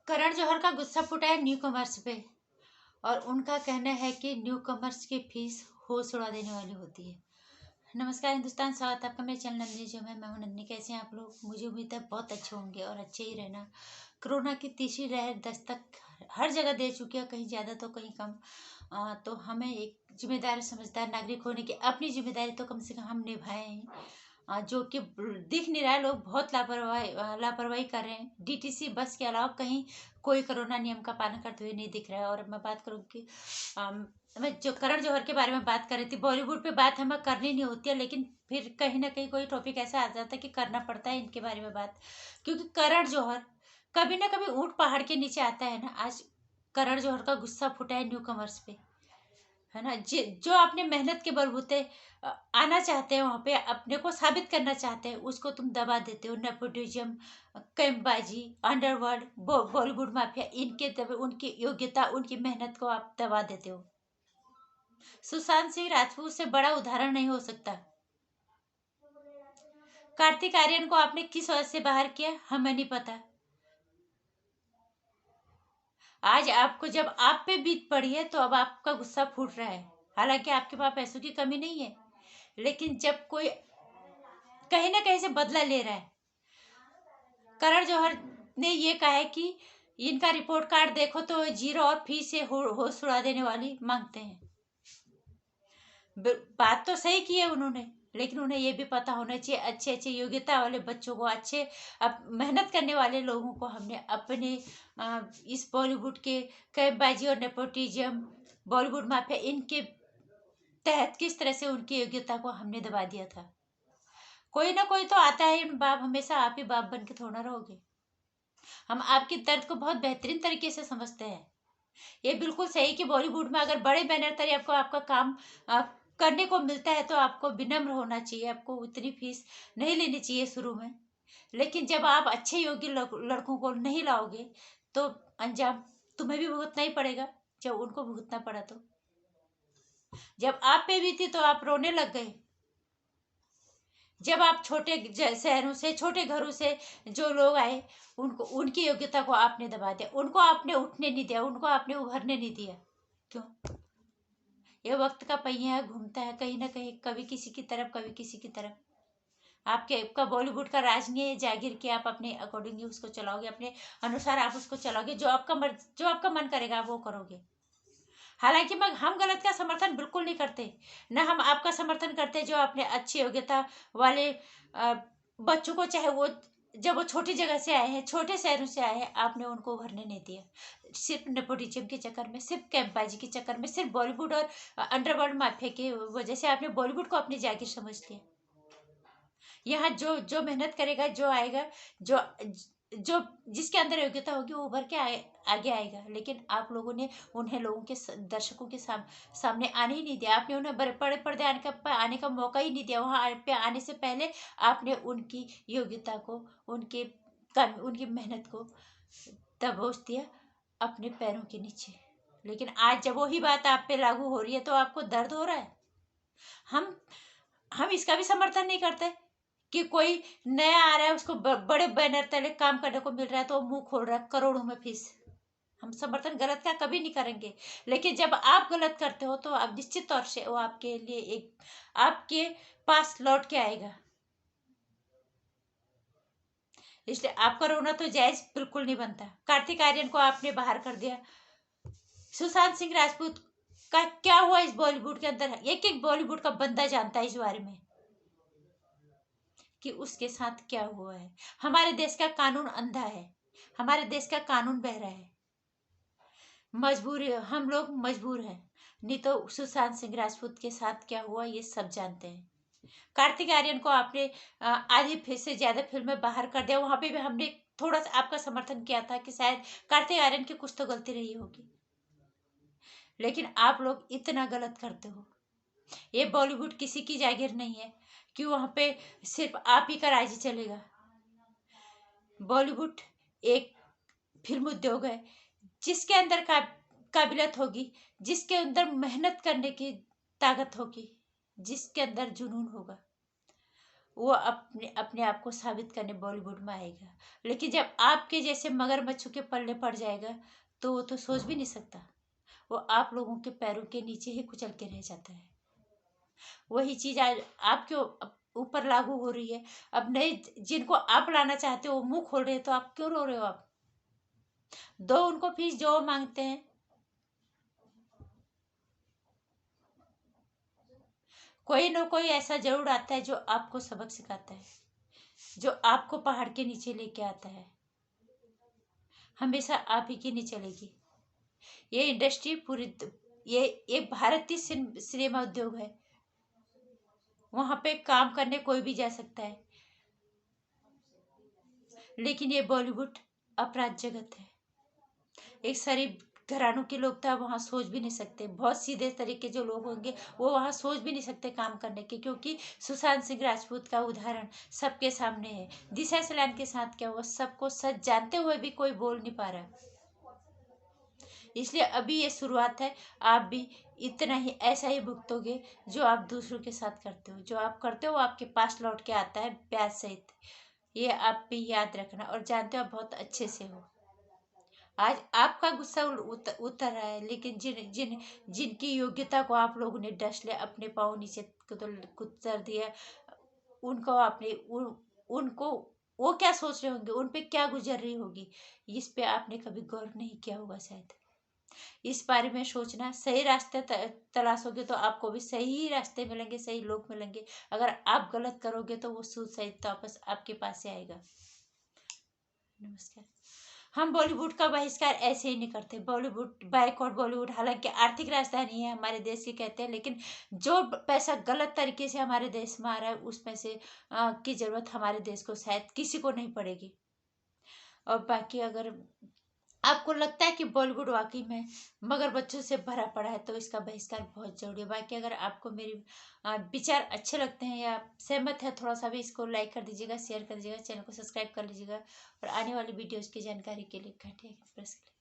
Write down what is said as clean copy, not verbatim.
करण जौहर का गुस्सा फूटा है न्यू कमर्स पे। और उनका कहना है कि न्यू कमर्स की फीस होश उड़ा देने वाली होती है। नमस्कार हिंदुस्तान, स्वागत है आपका मेरे चैनल नन्ही जो मैं हूं नन्ही। कैसे हैं आप लोग? मुझे उम्मीद है बहुत अच्छे होंगे और अच्छे ही रहना। कोरोना की तीसरी लहर दस्तक हर जगह दे चुकी है, कहीं ज़्यादा तो कहीं कम। तो हमें एक जिम्मेदार समझदार नागरिक होने की अपनी जिम्मेदारी तो कम से कम हम निभाएं हैं। जो कि दिख नहीं रहा है, लोग बहुत लापरवाही कर रहे हैं। डीटीसी बस के अलावा कहीं कोई कोरोना नियम का पालन करते हुए नहीं दिख रहा है। और मैं बात करूँ कि मैं जो करण जौहर के बारे में बात कर रही थी, बॉलीवुड पे बात हमें करनी नहीं होती है, लेकिन फिर कहीं ना कहीं कोई टॉपिक ऐसा आ जाता है कि करना पड़ता है इनके बारे में बात। क्योंकि करण जौहर कभी ना कभी ऊंट पहाड़ के नीचे आता है ना। आज करण जौहर का गुस्सा फूटा है न्यू कमर्स पे, है ना। जो अपने मेहनत के बलबूते आना चाहते हैं, वहां पे अपने को साबित करना चाहते हैं, उसको तुम दबा देते हो। नेपोटिज्म, कैंपबाजी, अंडरवर्ल्ड, बॉलीवुड माफिया, इनके उनकी योग्यता, उनकी मेहनत को आप दबा देते हो। सुशांत सिंह राजपूत से बड़ा उदाहरण नहीं हो सकता। कार्तिक आर्यन को आपने किस वजह से बाहर किया हमें नहीं पता। आज आपको जब आप पे बीत पड़ी है तो अब आपका गुस्सा फूट रहा है। हालांकि आपके पास पैसों की कमी नहीं है, लेकिन जब कोई कहीं ना कहीं से बदला ले रहा है। करण जौहर ने ये कहा है कि इनका रिपोर्ट कार्ड देखो तो जीरो और फीस से होश उड़ा देने वाली मांगते हैं। बात तो सही की है उन्होंने, लेकिन उन्हें ये भी पता होना चाहिए अच्छे अच्छे योग्यता वाले बच्चों को, अच्छे मेहनत करने वाले लोगों को हमने अपने इस बॉलीवुड के कैबबाजी और नेपोटिज्म, बॉलीवुड माफिया, इनके तहत किस तरह से उनकी योग्यता को हमने दबा दिया था। कोई ना कोई तो आता है। बाप हमेशा आप ही बाप बन के थोड़ा रहोगे। हम आपके दर्द को बहुत बेहतरीन तरीके से समझते हैं। ये बिल्कुल सही कि बॉलीवुड में अगर बड़े बैनर तले आपको आपका काम करने को मिलता है तो आपको विनम्र होना चाहिए, आपको उतनी फीस नहीं लेनी चाहिए शुरू में। लेकिन जब आप अच्छे योग्य लड़कों को नहीं लाओगे तो अंजाम तुम्हें भी भुगतना ही पड़ेगा। जब उनको भुगतना पड़ा तो जब आप पे भी थी तो आप रोने लग गए। जब आप छोटे शहरों से, छोटे घरों से जो लोग आए, उनको उनकी योग्यता को आपने दबा दिया, उनको आपने उठने नहीं दिया, उनको आपने उभरने नहीं दिया। क्यों? ये वक्त का पहिया है, घूमता है कहीं ना कहीं, कभी किसी की तरफ कभी किसी की तरफ। आपका बॉलीवुड का राज नहीं है जागीर के आप अपने अकॉर्डिंगली उसको चलाओगे, अपने अनुसार आप उसको चलाओगे। जो आपका मन करेगा आप वो करोगे। हालांकि हम गलत का समर्थन बिल्कुल नहीं करते, न हम आपका समर्थन करते जो अपने अच्छी योग्यता वाले बच्चों को, चाहे वो जब वो छोटी जगह से आए हैं, छोटे शहरों से आए हैं, आपने उनको उभरने नहीं दिया। सिर्फ नेपोटिज्म के चक्कर में, सिर्फ कैंपबाजी के चक्कर में, सिर्फ बॉलीवुड और अंडरवर्ल्ड माफिया की वजह से आपने बॉलीवुड को अपनी जागीर समझ लिया। यहाँ जो जो मेहनत करेगा, जो आएगा, जो जो जिसके अंदर योग्यता होगी वो उभर के आगे आएगा। लेकिन आप लोगों ने उन्हें लोगों के दर्शकों के सामने आने ही नहीं दिया। आपने उन्हें बड़े पर्दे आने का मौका ही नहीं दिया। वहां पे आने से पहले आपने उनकी योग्यता को, उनकी मेहनत को दबोच दिया अपने पैरों के नीचे। लेकिन आज जब वही बात आप पे लागू हो रही है तो आपको दर्द हो रहा है। हम इसका भी समर्थन नहीं करते कि कोई नया आ रहा है, उसको बड़े बैनर तले काम करने को मिल रहा है तो वो मुंह खोल रहा है करोड़ों में फीस। हम समर्थन गलत का कभी नहीं करेंगे, लेकिन जब आप गलत करते हो तो आप निश्चित तौर से वो आपके लिए एक आपके पास लौट के आएगा। इसलिए आपका रोना तो जायज बिल्कुल नहीं बनता। कार्तिक आर्यन को आपने बाहर कर दिया। सुशांत सिंह राजपूत का क्या हुआ इस बॉलीवुड के अंदर? एक एक बॉलीवुड का बंदा जानता है इस बारे में कि उसके साथ क्या हुआ है। हमारे देश का कानून अंधा है, हमारे देश का कानून बहरा है। मजबूरी, हम लोग मजबूर हैं। नहीं तो सुशांत सिंह राजपूत के साथ क्या हुआ ये सब जानते हैं। कार्तिक आर्यन को आपने आधी फिर से ज्यादा फिल्में बाहर कर दिया। वहां पे भी हमने थोड़ा सा आपका समर्थन किया था कि शायद कार्तिक आर्यन की कुछ तो गलती रही होगी, लेकिन आप लोग इतना गलत करते हो। ये बॉलीवुड किसी की जागीर नहीं है कि वहां पे सिर्फ आप ही का राज ही चलेगा। बॉलीवुड एक फिल्म उद्योग है जिसके अंदर काबिलियत होगी, जिसके अंदर मेहनत करने की ताकत होगी, जिसके अंदर जुनून होगा, वो अपने अपने आप को साबित करने बॉलीवुड में आएगा। लेकिन जब आपके जैसे मगरमच्छों के पल्ले पड़ जाएगा तो वो तो सोच भी नहीं सकता, वो आप लोगों के पैरों के नीचे ही कुचल के रह जाता है। वही चीज आज आपके ऊपर लागू हो रही है। अब नए जिनको आप लाना चाहते हो वो मुंह खोल रहे हैं, तो आप क्यों रो रहे हो? आप दो उनको फीस जो वो मांगते हैं। कोई ना कोई ऐसा जरूर आता है जो आपको सबक सिखाता है, जो आपको पहाड़ के नीचे लेके आता है। हमेशा आप ही की नहीं चलेगी ये इंडस्ट्री पूरी। ये एक भारतीय सिनेमा उद्योग है, वहां पे काम करने कोई भी जा सकता है। लेकिन ये बॉलीवुड अपराध जगत है। एक शरीफ घरानों के लोग तो वहाँ सोच भी नहीं सकते, बहुत सीधे तरीके जो लोग होंगे वो वहाँ सोच भी नहीं सकते काम करने के, क्योंकि सुशांत सिंह राजपूत का उदाहरण सबके सामने है। दिशा सलान के साथ क्या हुआ सबको सच जानते हुए भी कोई बोल नहीं पा रहा। इसलिए अभी ये शुरुआत है, आप भी इतना ही ऐसा ही भुगतोगे जो आप दूसरों के साथ करते हो। जो आप करते हो आपके पास लौट के आता है ब्याज सहित। ये आप भी याद रखना, और जानते हो आप बहुत अच्छे से हो। आज आपका गुस्सा उतर रहा है, लेकिन जिनकी योग्यता को आप लोगों ने डस लिया, अपने पाँव नीचे कुतर दिया, उनको आपने उनको वो क्या सोच रहे होंगे, उन पे क्या गुजर रही होगी, इस पे आपने कभी गौर नहीं किया होगा शायद। इस बारे में सोचना, सही रास्ते तलाशोगे तो आपको भी सही रास्ते मिलेंगे, सही लोग मिलेंगे। अगर आप गलत करोगे तो वो सूद सहित तो वापस आपके पास से आएगा। नमस्कार। हम बॉलीवुड का बहिष्कार ऐसे ही नहीं करते। बॉलीवुड बायकॉट बॉलीवुड हालांकि आर्थिक राजधानी है हमारे देश की कहते हैं, लेकिन जो पैसा गलत तरीके से हमारे देश में आ रहा है उसमें से की जरूरत हमारे देश को शायद किसी को नहीं पड़ेगी। और बाकी अगर आपको लगता है कि बॉलीवुड वाकई में मगर बच्चों से भरा पड़ा है तो इसका बहिष्कार बहुत जरूरी है। बाकी अगर आपको मेरी विचार अच्छे लगते हैं या सहमत है थोड़ा सा भी, इसको लाइक कर दीजिएगा, शेयर कर दीजिएगा, चैनल को सब्सक्राइब कर लीजिएगा, और आने वाली वीडियोज़ की जानकारी के लिए घंटे प्रेस करें।